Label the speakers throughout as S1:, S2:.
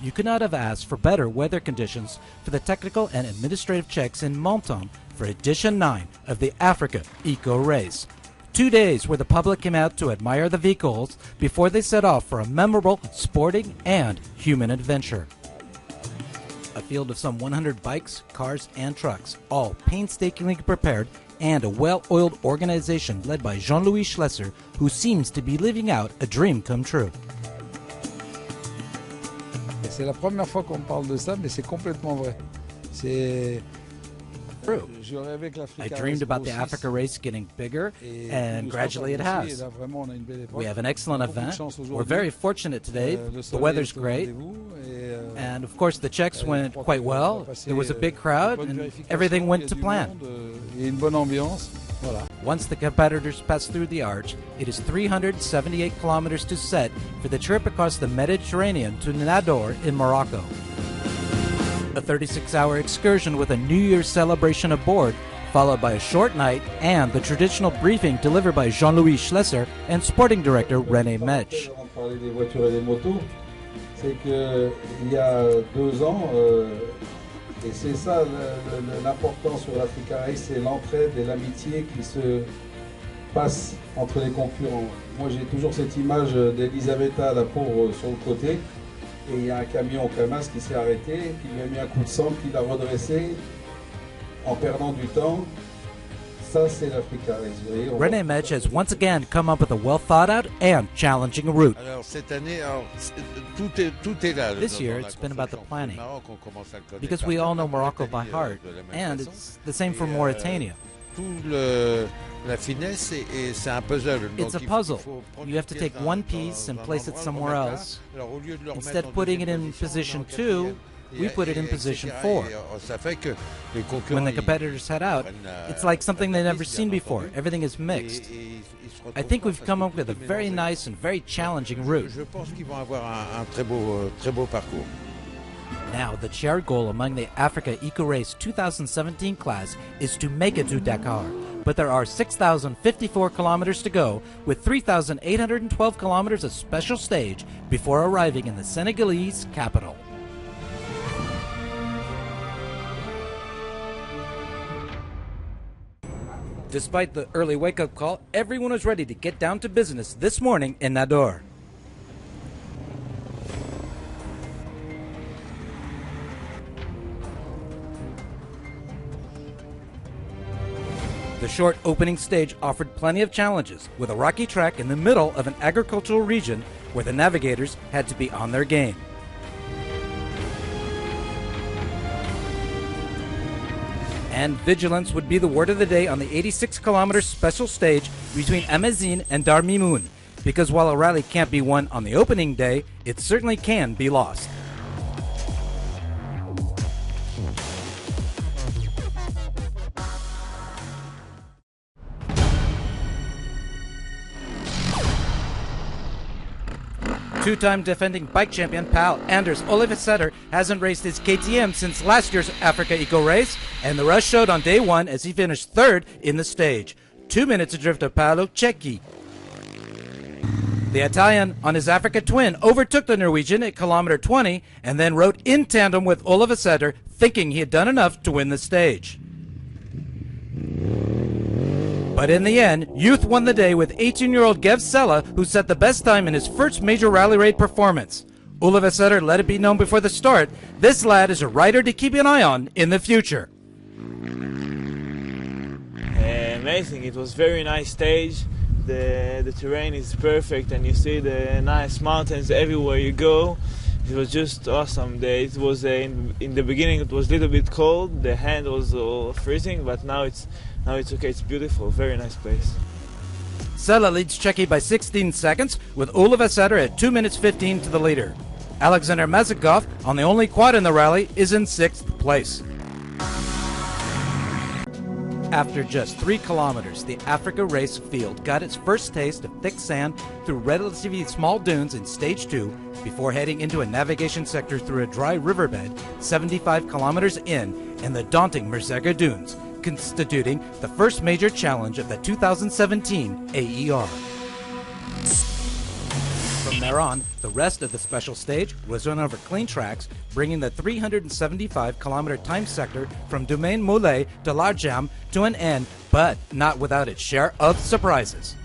S1: you could not have asked for better weather conditions for the technical and administrative checks in Menton for edition 9 of the Africa Eco Race. 2 days where the public came out to admire the vehicles before they set off for a memorable sporting and human adventure. A field of some 100 bikes, cars, and trucks, all painstakingly prepared, and a well-oiled organization led by Jean-Louis Schlesser, who seems to be living out a dream come true.
S2: C'est la première fois qu'on parle de ça, mais c'est complètement vrai. C'est
S1: true. I dreamed about the Africa race getting bigger, and gradually it has. We have an excellent event. We're very fortunate today. The weather's great. And of course the checks went quite well. There was a big crowd and everything went to plan. Once the competitors pass through the arch, it is 378 kilometers to set for the trip across the Mediterranean to Nador in Morocco. A 36-hour excursion with a New Year's celebration aboard, followed by a short night and the traditional briefing delivered by Jean-Louis Schlesser and sporting director René Metsch.
S3: C'est qu'il y a 2 ans, et c'est ça l'important sur l'Africa Race, c'est l'entraide et l'amitié qui se passe entre les concurrents. Moi j'ai toujours cette image d'Elisabetta, la pauvre, sur le côté. Et il y a un camion au Camas qui s'est arrêté, qui lui a mis un coup de sang, qui l'a redressé en perdant du temps. Ça, c'est l'Africa Race.
S1: René Metsch has once again come up with a well-thought-out and challenging route. This year, it's been about the planning, because we all know Morocco by heart, and it's the same for Mauritania. It's a puzzle. You have to take one piece and place it somewhere else. Instead of putting it in position 2, we put it in position 4. When the competitors head out, it's like something they've never seen before. Everything is mixed. I think we've come up with a very nice and very challenging route. Now, the shared goal among the Africa Eco Race 2017 class is to make it to Dakar. But there are 6,054 kilometers to go, with 3,812 kilometers of special stage before arriving in the Senegalese capital. Despite the early wake-up call, everyone was ready to get down to business this morning in Nador. The short opening stage offered plenty of challenges, with a rocky track in the middle of an agricultural region where the navigators had to be on their game. And vigilance would be the word of the day on the 86-kilometer special stage between Amazine and Darmimoun, because while a rally can't be won on the opening day, it certainly can be lost. Two-time defending bike champion pal Anders Olivesetter hasn't raced his KTM since last year's Africa Eco Race, and the rush showed on day 1 as he finished 3rd in the stage. 2 minutes adrift of Paolo Cecchi. The Italian, on his Africa twin, overtook the Norwegian at kilometer 20 and then rode in tandem with Olivesetter, thinking he had done enough to win the stage. But in the end, youth won the day with 18-year-old Gev Sella, who set the best time in his first major rally raid performance. Olivesetter let it be known before the start, this lad is a rider to keep an eye on in the future.
S4: Amazing, it was very nice stage. The terrain is perfect and you see the nice mountains everywhere you go. It was just awesome. It was in the beginning it was a little bit cold, the hand was freezing, but now it's okay, it's beautiful, very nice place.
S1: Sella leads Cecchi by 16 seconds, with Olivesetter at 2 minutes 15 to the leader. Alexander Mazikov, on the only quad in the rally, is in 6th place. After just 3 kilometers, the Africa Race field got its first taste of thick sand through relatively small dunes in Stage 2 before heading into a navigation sector through a dry riverbed 75 kilometers in the daunting Merzega Dunes, constituting the first major challenge of the 2017 AER. From there on, the rest of the special stage was run over clean tracks, bringing the 375-kilometer time sector from Domaine Moulay to Larjam to an end, but not without its share of surprises.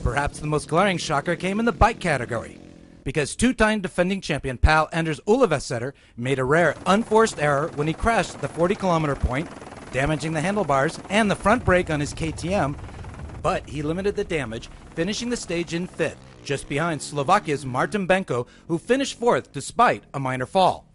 S1: Perhaps the most glaring shocker came in the bike category, because two-time defending champion pal Anders Ulevesæter made a rare unforced error when he crashed at the 40-kilometer point, damaging the handlebars and the front brake on his KTM, but he limited the damage, finishing the stage in fifth, just behind Slovakia's Martin Benko, who finished fourth despite a minor fall.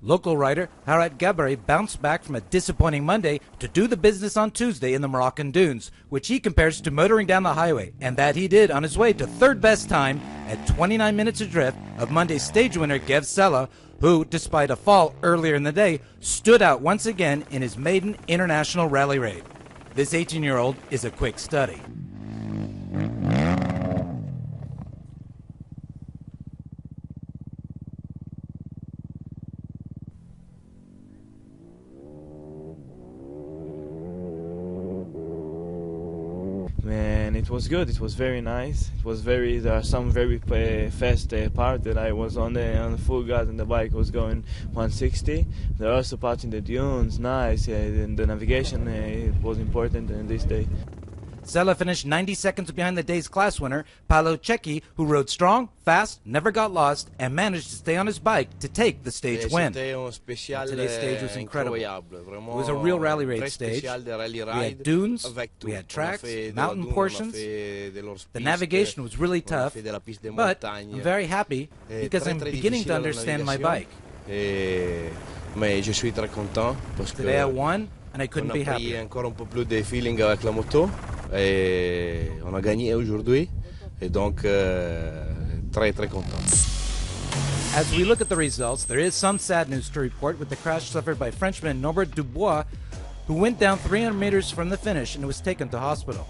S1: Local rider Harat Gabari bounced back from a disappointing Monday to do the business on Tuesday in the Moroccan dunes, which he compares to motoring down the highway, and that he did on his way to third best time at 29 minutes adrift of Monday's stage winner Gev Sella, who, despite a fall earlier in the day, stood out once again in his maiden international rally raid. This 18-year-old is a quick study.
S4: Man, it was good. It was very nice. There are some very fast parts that I was on the full gas and the bike was going 160. There are also parts in the dunes, nice. And the navigation it was important in this day.
S1: Sella finished 90 seconds behind the day's class winner, Paolo Cecchi, who rode strong, fast, never got lost, and managed to stay on his bike to take the stage win. Today's stage was incredible. It was a real rally raid stage. We had dunes, we had tracks, mountain portions. The navigation was really tough, but I'm very happy because I'm beginning to understand my bike. Today I won, and I couldn't be happier.
S5: Et on a gagné aujourd'hui et donc très content.
S1: As we look at the results, there is some sad news to report with the crash suffered by Frenchman Norbert Dubois, who went down 300 meters from the finish and was taken to hospital.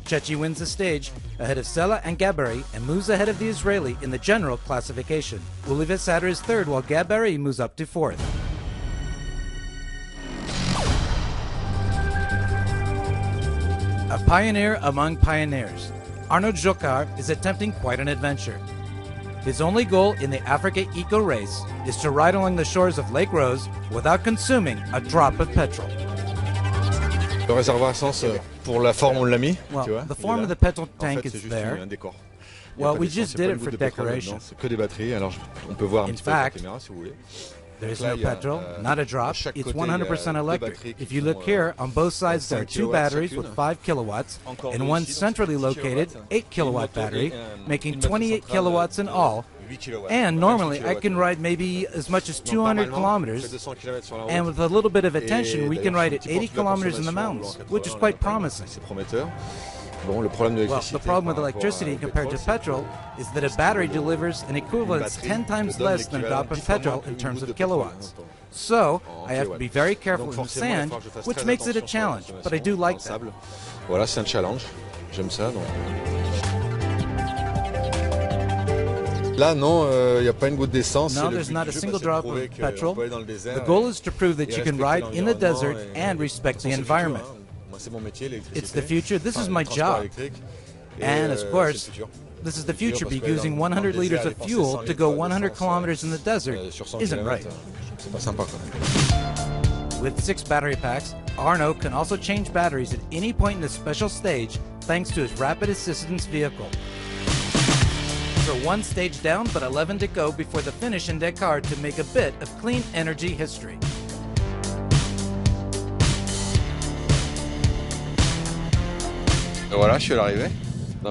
S1: Cecchi wins the stage ahead of Sella and Gabari and moves ahead of the Israeli in the general classification. Ulevesæter is third while Gabari moves up to fourth. A pioneer among pioneers, Arnaud Jocard is attempting quite an adventure. His only goal in the Africa Eco Race is to ride along the shores of Lake Rose without consuming a drop of petrol.
S6: Le réservoir à essence, pour la forme, on l'a mis.
S1: Well,
S6: tu vois,
S1: the form of the petrol tank is there.
S6: Un décor.
S1: Well, we just did it for decoration.
S6: C'est que des batteries, alors on peut voir un petit peu la caméra si vous voulez.
S1: There is no petrol, not a drop. It's 100% electric. If you look here, on both sides there are two batteries with 5 kilowatts and one centrally located 8 kilowatt battery, making 28 kilowatts in all. And normally I can ride maybe as much as 200 kilometers, and with a little bit of attention we can ride at 80 kilometers in the mountains, which is quite promising. Well, the problem with electricity compared to petrol is that a battery delivers an equivalent 10 times less than a drop of petrol in terms of kilowatts. So, I have to be very careful with the sand, which makes it a challenge, but I do like that.
S6: Voilà, c'est un challenge. J'aime ça. Donc. Là, non, il n'y a pas une goutte d'essence.
S1: No, there's not a single drop of petrol. The goal is to prove that you can ride in the desert and respect the environment. It's the future. This is my job. And, of course, this is the future, because using 100 liters of fuel to go 100 kilometers in the desert isn't right. With 6 battery packs, Arnaud can also change batteries at any point in the special stage thanks to his rapid assistance vehicle. For 1 stage down, but 11 to go before the finish in Dakar to make a bit of clean energy history.
S6: Voilà, je suis à l'arrivée.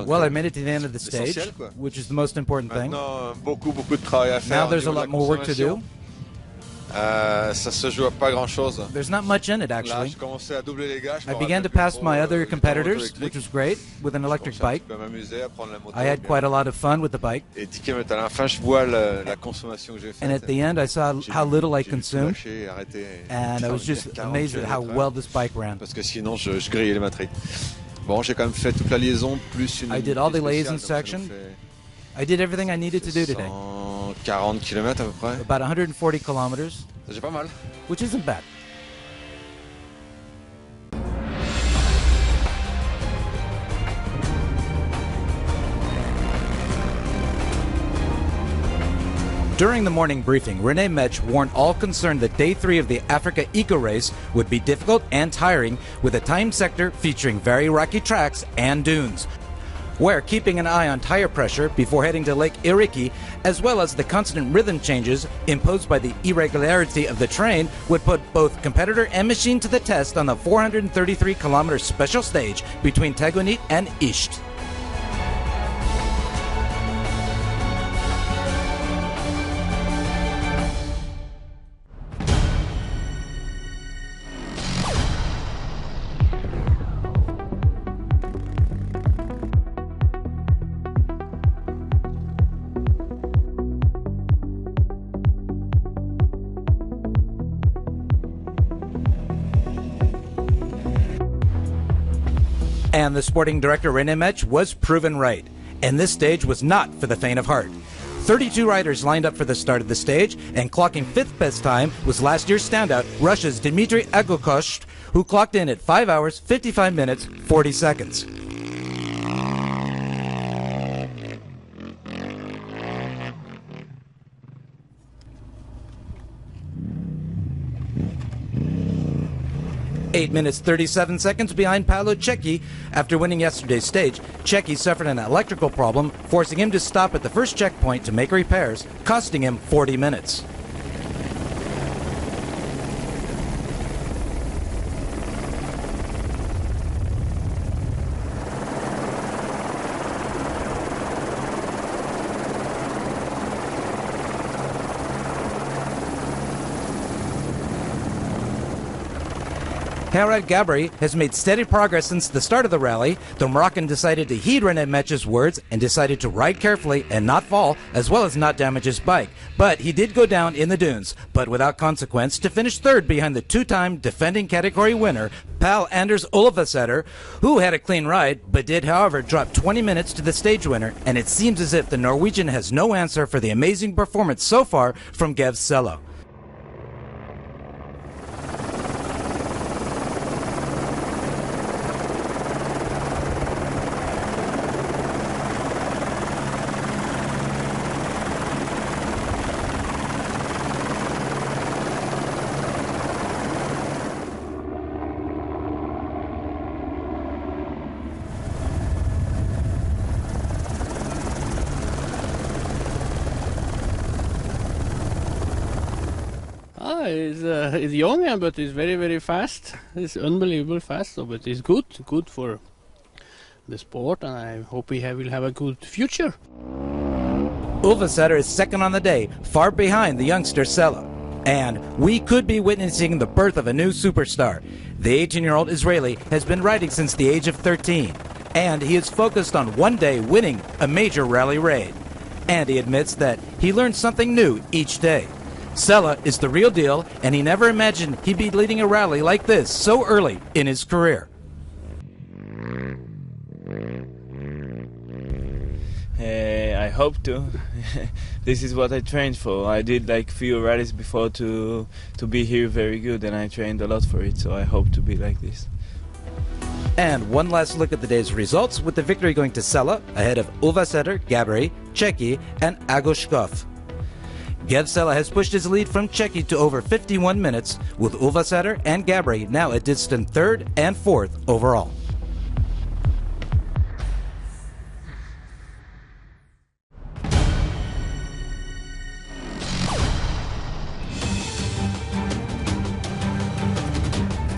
S1: Well, I made it to the end of the stage, which is the most important thing.
S6: Beaucoup de travail à faire.
S1: Now there's a lot more work to do.
S6: Ça se joue à pas grand-chose.
S1: There's not much in it,
S6: Là,
S1: actually.
S6: je commençais à doubler les gars.
S1: I began to pass my other competitors, which was great, with an electric bike.
S6: Je peux m'amuser à prendre la moto.
S1: I had quite a lot of fun with the bike.
S6: Et 10 km à la fin, je vois la consommation que j'ai faite.
S1: And at the end, I saw how little I
S6: J'ai
S1: consumed,
S6: lâché, arrêté,
S1: and I was just
S6: 40
S1: amazed at how
S6: km/h,
S1: well this bike ran.
S6: Parce que sinon, je grillais les matrices. Bon, j'ai quand même fait toute la liaison, plus une.
S1: I did all the
S6: unité
S1: liaison
S6: spéciale, donc ça
S1: section.
S6: nous fait
S1: I did everything I needed to do today.
S6: 140 km à peu près.
S1: About 140 kilometers,
S6: Ça, j'ai pas mal.
S1: which isn't bad. During the morning briefing, Rene Metsch warned all concerned that Day 3 of the Africa Eco Race would be difficult and tiring, with a time sector featuring very rocky tracks and dunes, where keeping an eye on tire pressure before heading to Lake Iriki, as well as the constant rhythm changes imposed by the irregularity of the terrain, would put both competitor and machine to the test on the 433-kilometer special stage between Tegunit and Isht. And the sporting director Rene Metsch was proven right. And this stage was not for the faint of heart. 32 riders lined up for the start of the stage, and clocking fifth best time was last year's standout, Russia's Dmitry Agokosht, who clocked in at 5 hours, 55 minutes, 40 seconds. Eight minutes 37 seconds behind Paolo Cecchi. After winning yesterday's stage, Cecchi suffered an electrical problem, forcing him to stop at the first checkpoint to make repairs, costing him 40 minutes. Paryż Dakar has made steady progress since the start of the rally. The Moroccan decided to heed Rene Metsch's words and decided to ride carefully and not fall, as well as not damage his bike. But he did go down in the dunes, but without consequence, to finish third behind the two-time defending category winner, Pal Anders Olafsæter, who had a clean ride, but did, however, drop 20 minutes to the stage winner, and it seems as if the Norwegian has no answer for the amazing performance so far from Gev Sello.
S7: It's young, but it's very, very fast. It's unbelievable fast, so, but it's good for the sport, and I hope will have a good future.
S1: Olafsæter is second on the day, far behind the youngster Sello. And we could be witnessing the birth of a new superstar. The 18-year-old Israeli has been riding since the age of 13, and he is focused on one day winning a major rally raid. And he admits that he learns something new each day. Sella is the real deal, and he never imagined he'd be leading a rally like this so early in his career.
S4: I hope to. This is what I trained for. I did like few rallies before to be here very good, and I trained a lot for it, so I hope to be like this.
S1: And one last look at the day's results, with the victory going to Sella ahead of Olafsæter, Gabri, Cecchi, and Agoshkov. Gev Sella has pushed his lead from Cecchi to over 51 minutes, with Olafsæter and Gabri now a distant third and fourth overall.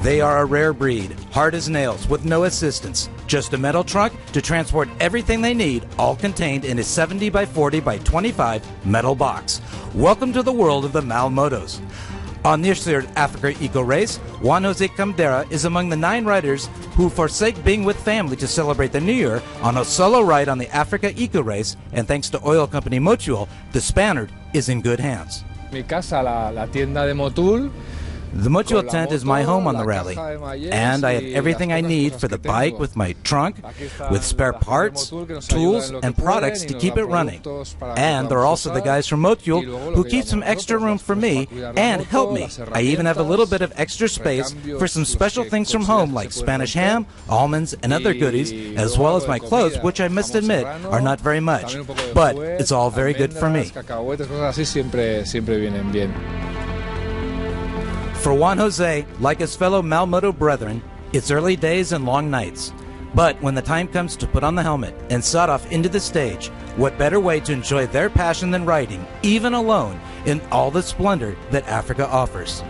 S1: They are a rare breed, hard as nails, with no assistance. Just a metal trunk to transport everything they need, all contained in a 70 by 40 by 25 metal box. Welcome to the world of the Malmotos. On this year's Africa Eco Race, Juan Jose Camdera is among the 9 riders who forsake being with family to celebrate the New Year on a solo ride on the Africa Eco Race, and thanks to oil company Motul, the Spaniard is in good hands.
S2: Mi casa, la tienda de Motul.
S1: The Motul tent is my home on the rally, and I have everything I need for the bike with my trunk, with spare parts, tools, and products to keep it running. And there are also the guys from Motul who keep some extra room for me and help me. I even have a little bit of extra space for some special things from home like Spanish ham, almonds, and other goodies, as well as my clothes, which I must admit are not very much, but it's all very good for me. For Juan Jose, like his fellow Malmoto brethren, it's early days and long nights. But when the time comes to put on the helmet and set off into the stage, what better way to enjoy their passion than riding, even alone, in all the splendor that Africa offers?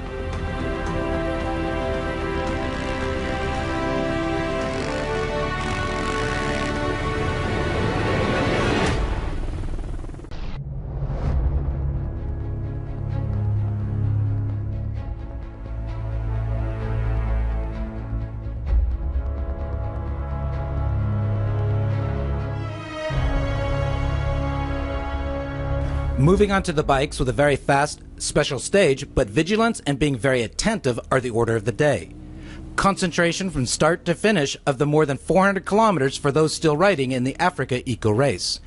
S1: Moving on to the bikes with a very fast, special stage, but vigilance and being very attentive are the order of the day. Concentration from start to finish of the more than 400 kilometers for those still riding in the Africa Eco Race.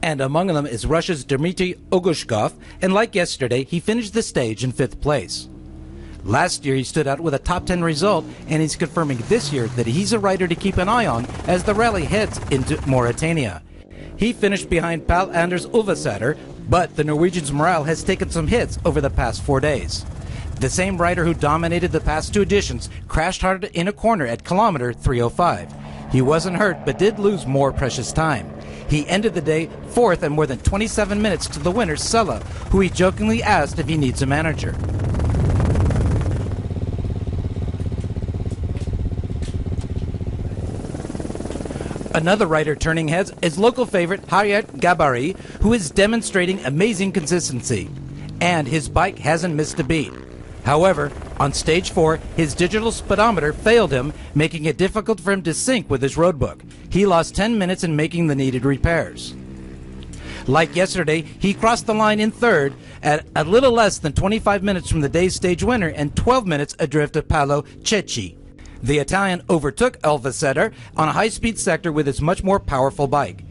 S1: And among them is Russia's Dmitry Ogushkov, and like yesterday, he finished the stage in 5th place. Last year he stood out with a top 10 result, and he's confirming this year that he's a rider to keep an eye on as the rally heads into Mauritania. He finished behind Pal Anders Ulvesæter, but the Norwegian's morale has taken some hits over the past 4 days. The same rider who dominated the past 2 editions crashed hard in a corner at kilometer 305. He wasn't hurt, but did lose more precious time. He ended the day 4th and more than 27 minutes to the winner, Sella, who he jokingly asked if he needs a manager. Another rider turning heads is local favorite Hayat Gabari, who is demonstrating amazing consistency. And his bike hasn't missed a beat. However, on stage 4, his digital speedometer failed him, making it difficult for him to sync with his roadbook. He lost 10 minutes in making the needed repairs. Like yesterday, he crossed the line in 3rd at a little less than 25 minutes from the day's stage winner and 12 minutes adrift of Paolo Cecchi. The Italian overtook Ulvesæter on a high-speed sector with his much more powerful bike.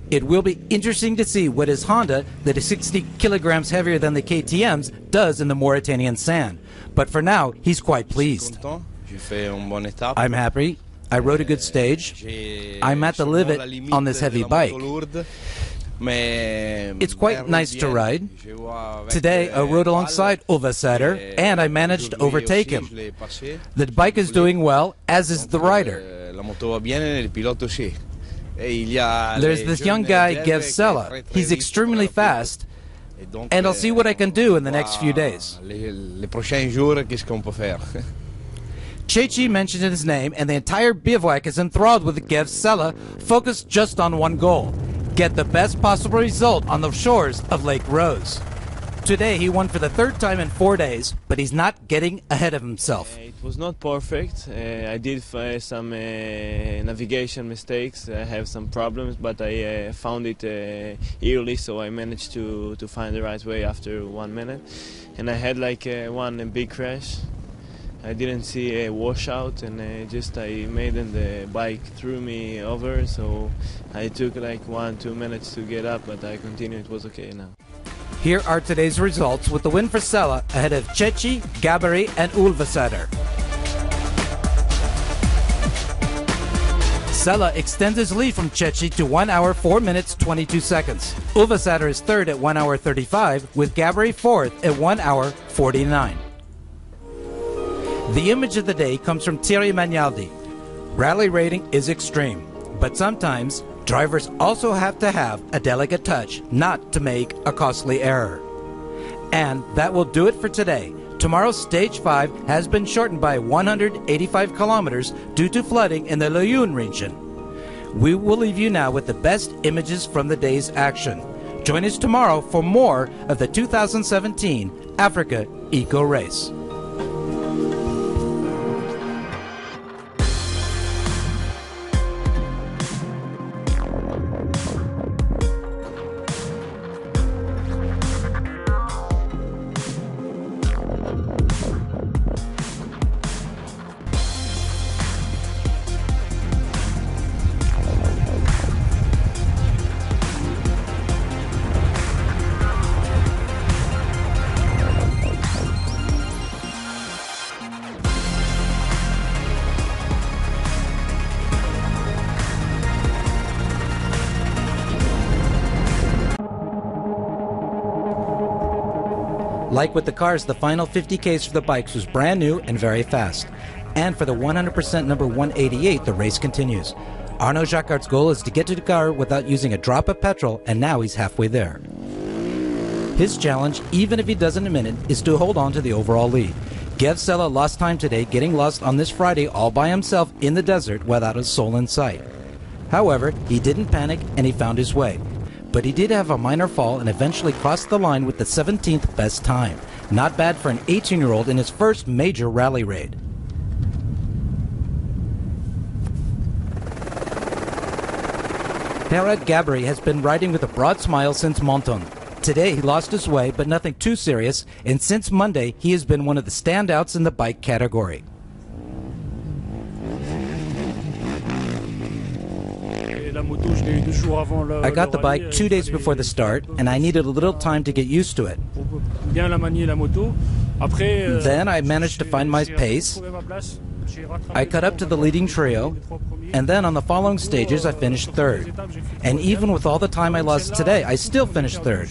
S1: It will be interesting to see what his Honda, that is 60 kilograms heavier than the KTM's, does in the Mauritanian sand. But for now, he's quite pleased. I'm happy. I rode a good stage. I'm at the limit on this heavy bike. It's quite nice to ride. Today I rode alongside Ulvesæter and I managed to overtake him. The bike is doing well, as is the rider. There's this young guy, Gev Sella. He's extremely fast, and I'll see what I can do in the next few days. Cecchi mentioned his name, and the entire bivouac is enthralled with Gev Sella, focused just on one goal: get the best possible result on the shores of Lake Rose. Today he won for the 3rd time in 4 days, but he's not getting ahead of himself.
S4: It was not perfect. I did some navigation mistakes. I have some problems, but I found it early, so I managed to find the right way after 1 minute. And I had like one big crash. I didn't see a washout, and I made the bike threw me over, so I took like 1-2 minutes to get up, but I continued. It was okay now.
S1: Here are today's results, with the win for Sella ahead of Cecchi, Gabari, and Ulvesæter. Sella extends his lead from Cecchi to 1 hour 4 minutes 22 seconds. Ulvesæter is 3rd at 1 hour 35, with Gabari 4th at 1 hour 49. The image of the day comes from Thierry Magnaldi. Rally rating is extreme, but sometimes drivers also have to have a delicate touch not to make a costly error. And that will do it for today. Tomorrow's Stage 5 has been shortened by 185 kilometers due to flooding in the Lyoun region. We will leave you now with the best images from the day's action. Join us tomorrow for more of the 2017 Africa Eco Race. Like with the cars, the final 50Ks for the bikes was brand new and very fast. And for the 100% number 188, the race continues. Arnaud Jacquard's goal is to get to Dakar without using a drop of petrol, and now he's halfway there. His challenge, even if he doesn't admit it, is to hold on to the overall lead. Gev Sela lost time today, getting lost on this Friday all by himself in the desert without a soul in sight. However, he didn't panic and he found his way. But he did have a minor fall and eventually crossed the line with the 17th best time. Not bad for an 18-year-old in his first major rally raid. Paryż Dakar has been riding with a broad smile since Monton. Today he lost his way, but nothing too serious, and since Monday he has been one of the standouts in the bike category. I got the bike 2 days before the start, and I needed a little time to get used to it. Then I managed to find my pace. I cut up to the leading trio, and then on the following stages I finished third. And even with all the time I lost today, I still finished third.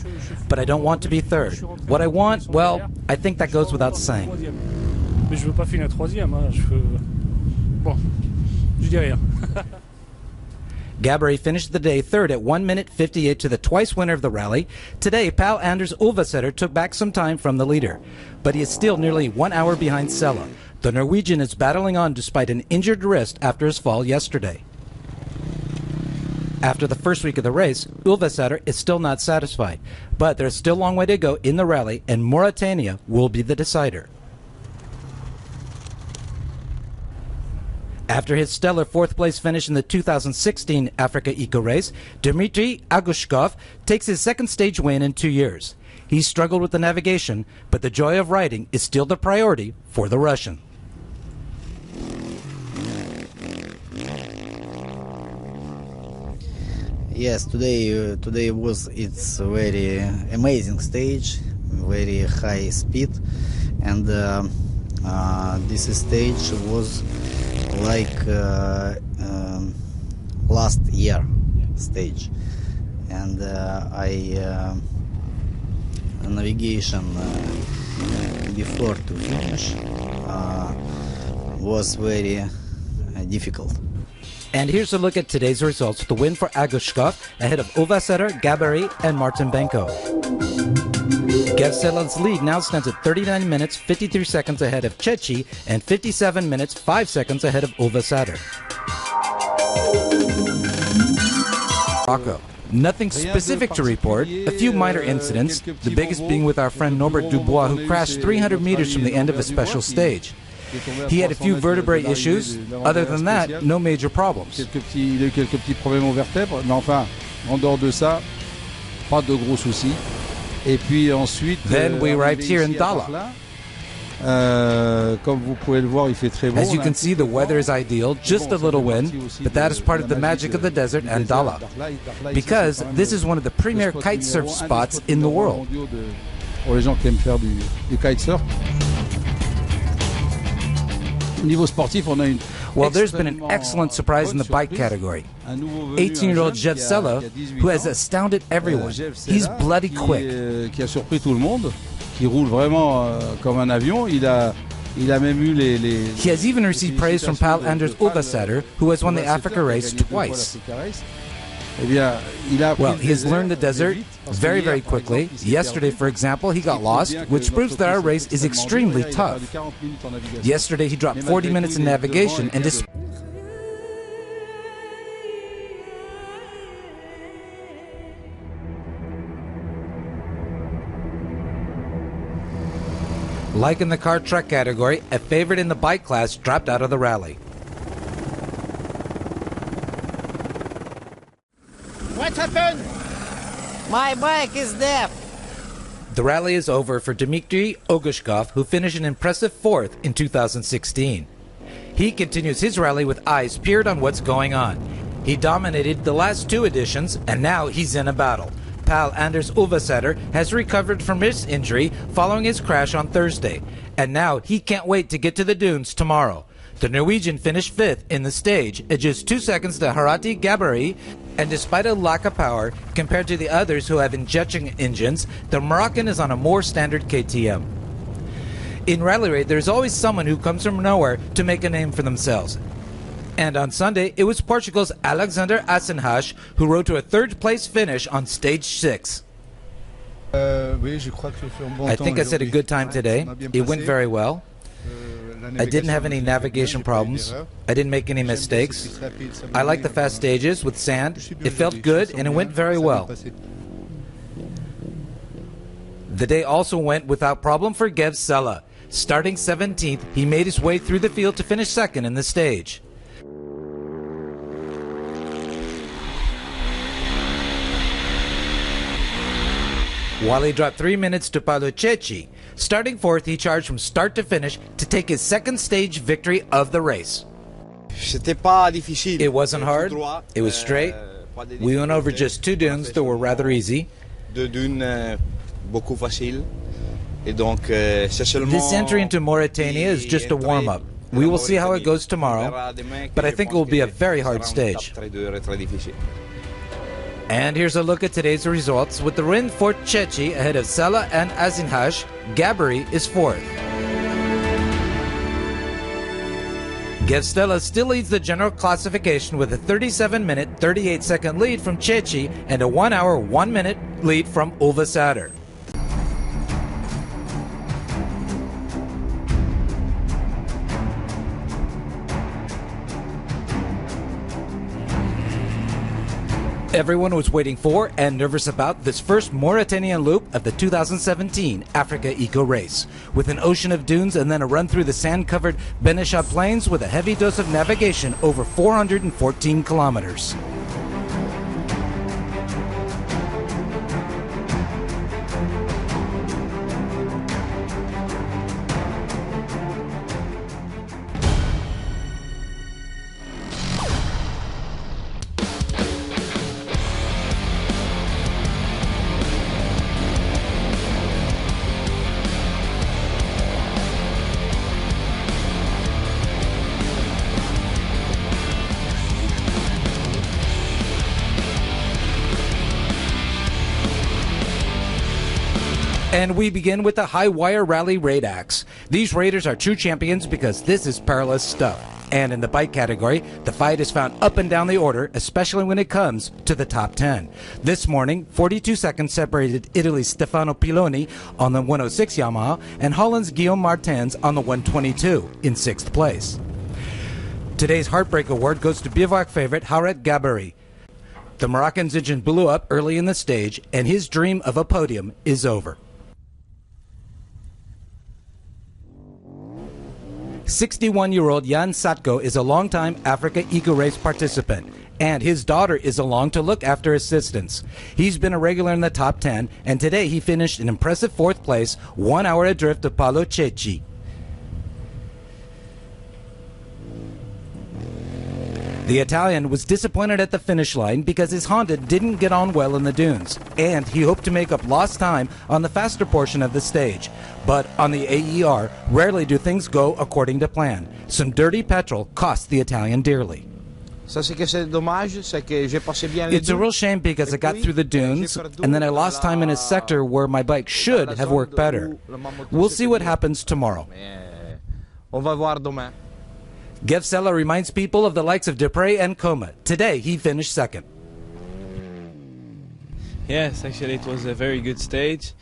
S1: But I don't want to be third. What I want, well, I think that goes without saying. Gabary finished the day third at 1 minute 58 to the twice winner of the rally. Today, Pal Anders Ulvesæter took back some time from the leader, but he is still nearly 1 hour behind Sela. The Norwegian is battling on despite an injured wrist after his fall yesterday. After the first week of the race, Ulvesæter is still not satisfied, but there's still a long way to go in the rally, and Mauritania will be the decider. After his stellar fourth-place finish in the 2016 Africa Eco Race, Dmitry Agushkov takes his second stage win in 2 years. He struggled with the navigation, but the joy of riding is still the priority for the Russian.
S8: Yes, today was it's a very amazing stage, very high speed, and this stage was like last year stage, and navigation before to finish was very difficult.
S1: And here's a look at today's results. The win for Agushkov ahead of Ulvesæter, Gabary, and Martin Benko. Gev Sela's lead now stands at 39 minutes, 53 seconds ahead of Chechi, and 57 minutes, 5 seconds ahead of Ulvesæter. Morocco. Nothing specific to report, a few minor incidents, the biggest being with our friend Norbert Dubois, who crashed 300 meters from the end of a special stage. He had a few vertebrae issues. Other than that, no major problems.
S2: Il a eu quelques petits problèmes aux vertèbres, mais enfin, en dehors de ça, pas de gros soucis. Et puis ensuite,
S1: then we arrived here in Dala.
S2: Comme vous pouvez le voir, il fait très beau.
S1: As you can see, the weather is ideal, just a little wind, but that is part of the magic of the desert and Dala, because this is one of the premier kite surf spots in the world.
S2: Pour les gens qui aiment faire du kitesurf.
S1: Well, there's been an excellent surprise in the bike category. 18-year-old Gev Sela, who has astounded everyone. He's bloody quick.
S2: Qui a surpris tout le monde, qui roule vraiment comme un avion. Il a même eu les
S1: He has even received praise from Pal Anders Ulvesæter, who has won the Africa race twice. Well, he has learned the desert very, very quickly. Yesterday, for example, he got lost, which proves that our race is extremely tough. Yesterday, he dropped 40 minutes in navigation and like in the car truck category, a favorite in the bike class dropped out of the rally.
S9: What happened? My bike is deaf.
S1: The rally is over for Dmitry Agushkov, who finished an impressive fourth in 2016. He continues his rally with eyes peered on what's going on. He dominated the last two editions, and now he's in a battle. Pal Anders Ulvesæter has recovered from his injury following his crash on Thursday, and now he can't wait to get to the dunes tomorrow. The Norwegian finished fifth in the stage at just 2 seconds to Harati Gabary And despite a lack of power, compared to the others who have injection engines, the Moroccan is on a more standard KTM. In rally raid, there's always someone who comes from nowhere to make a name for themselves. And on Sunday, it was Portugal's Alexander Asenhash who rode to a third-place finish on stage 6. I think I said a good time today. It went very well. I didn't have any navigation problems. I didn't make any mistakes. I like the fast stages with sand. It felt good and it went very well. The day also went without problem for Gev Sela. Starting 17th, he made his way through the field to finish second in the stage. While he dropped 3 minutes to Paolo Cecchi, starting 4th, he charged from start to finish to take his second stage victory of the race. It wasn't hard, it was straight. We went over just 2 dunes that were rather easy. This entry into Mauritania is just a warm-up. We will see how it goes tomorrow, but I think it will be a very hard stage. And here's a look at today's results. With the win for Cecchi ahead of Sela and Asenhash, Gabri is 4th. Gev Sela still leads the general classification with a 37-minute, 38-second lead from Cecchi and a 1 hour, 1 minute lead from Ulva Sadr. Everyone was waiting for and nervous about this first Mauritanian loop of the 2017 Africa Eco Race. With an ocean of dunes and then a run through the sand-covered Benisha Plains with a heavy dose of navigation over 414 kilometers. And we begin with the high wire rally raid acts. These raiders are true champions because this is perilous stuff. And in the bike category, the fight is found up and down the order, especially when it comes to the top 10. This morning, 42 seconds separated Italy's Stefano Piloni on the 106 Yamaha and Holland's Guillaume Martens on the 122 in 6th place. Today's Heartbreak Award goes to bivouac favorite Haret Gabari. The Moroccan's engine blew up early in the stage, and his dream of a podium is over. 61-year-old Jan Satko is a longtime Africa Eco Race participant, and his daughter is along to look after assistance. He's been a regular in the top 10, and today he finished in impressive 4th place, 1 hour adrift of Paolo Cecchi. The Italian was disappointed at the finish line because his Honda didn't get on well in the dunes, and he hoped to make up lost time on the faster portion of the stage. But on the AER, rarely do things go according to plan. Some dirty petrol cost the Italian dearly. It's a real shame because I got through the dunes, and then I lost time in a sector where my bike should have worked better. We'll see what happens tomorrow. Gev Sela reminds people of the likes of Dupre and Coma. Today, he finished 2nd.
S4: Yes, actually it was a very good stage.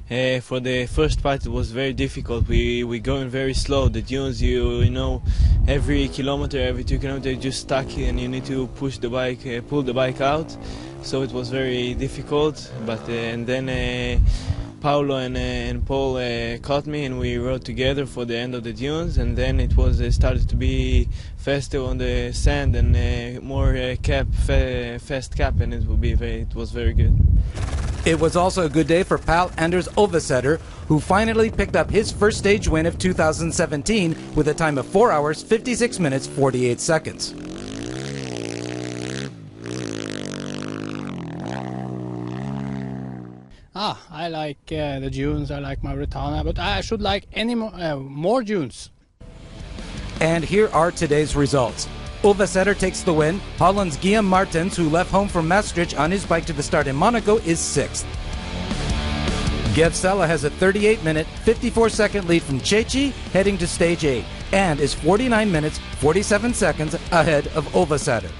S4: For the first part it was very difficult. We going very slow. The dunes, you know, every kilometer, every 2 kilometers, you're just stuck and you need to push the bike, pull the bike out. So it was very difficult. But and then Paolo and Paul caught me, and we rode together for the end of the dunes, and then it was started to be faster on the sand and more fast cap, and it was very good.
S1: It was also a good day for pal Anders Ulvaseter, who finally picked up his first stage win of 2017 with a time of 4 hours, 56 minutes, 48 seconds.
S7: I like the dunes, I like Mauritania, but I should like any more dunes.
S1: And here are today's results. Ulvasetter takes the win. Holland's Guillaume Martens, who left home from Maastricht on his bike to the start in Monaco, is 6th. Gevsela has a 38-minute, 54-second lead from Chechi, heading to stage 8, and is 49 minutes, 47 seconds ahead of Ulvasetter.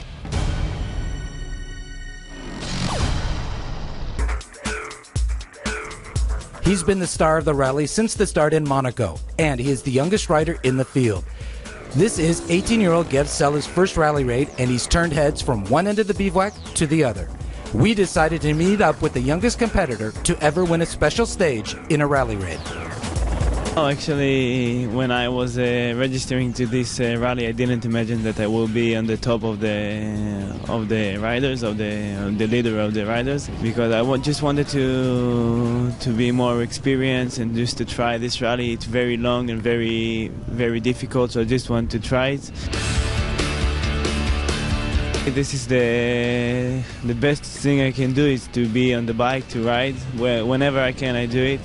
S1: He's been the star of the rally since the start in Monaco, and he is the youngest rider in the field. This is 18-year-old Gevsela's first rally raid, and he's turned heads from one end of the bivouac to the other. We decided to meet up with the youngest competitor to ever win a special stage in a rally raid.
S4: Oh, actually, when I was registering to this rally, I didn't imagine that I will be on the top of the riders, of the leader of the riders, because I just wanted to be more experienced and just to try this rally. It's very long and very, very difficult, so I just want to try it. This is the best thing I can do, is to be on the bike, to ride. Whenever I can, I do it.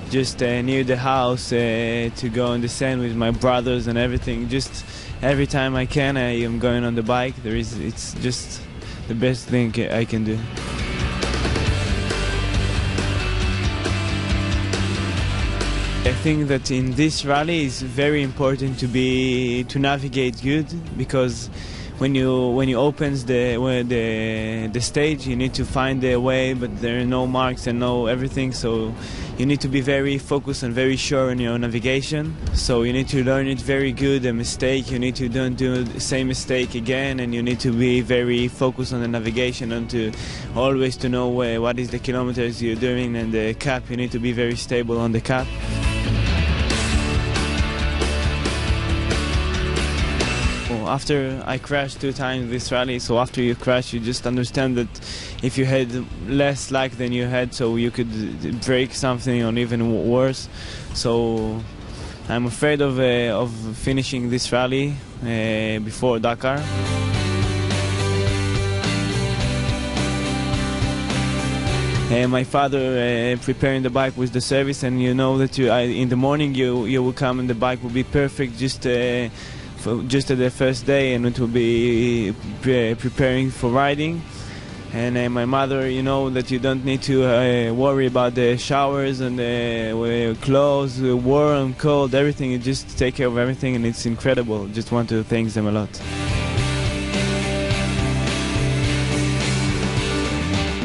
S4: Just near the house, to go on the sand with my brothers and everything. Just every time I can, I am going on the bike. It's just the best thing I can do. I think that in this rally it's very important to navigate good, because when you open the stage, you need to find the way, but there are no marks and no everything, so you need to be very focused and very sure in your navigation. So you need to learn it very good. A mistake, you need to don't do the same mistake again, and you need to be very focused on the navigation and to always to know what is the kilometers you're doing, and the cap, you need to be very stable on the cap. After I crashed 2 times this rally, so after you crash, you just understand that if you had less slack than you had, so you could break something or even worse. So I'm afraid of finishing this rally before Dakar. My father preparing the bike with the service, and you know that in the morning you will come and the bike will be perfect just at the first day, and it will be preparing for riding. And my mother, you know that you don't need to worry about the showers and the clothes, warm, cold, everything. You just take care of everything, and it's incredible. Just want to thank them a lot.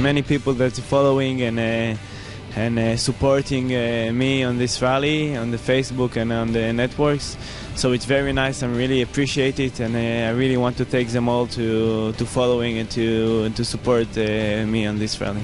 S4: Many people that are following and supporting me on this rally, on the Facebook and on the networks. So it's very nice. I really appreciate it, and I really want to thank them all to following and to support me on this rally.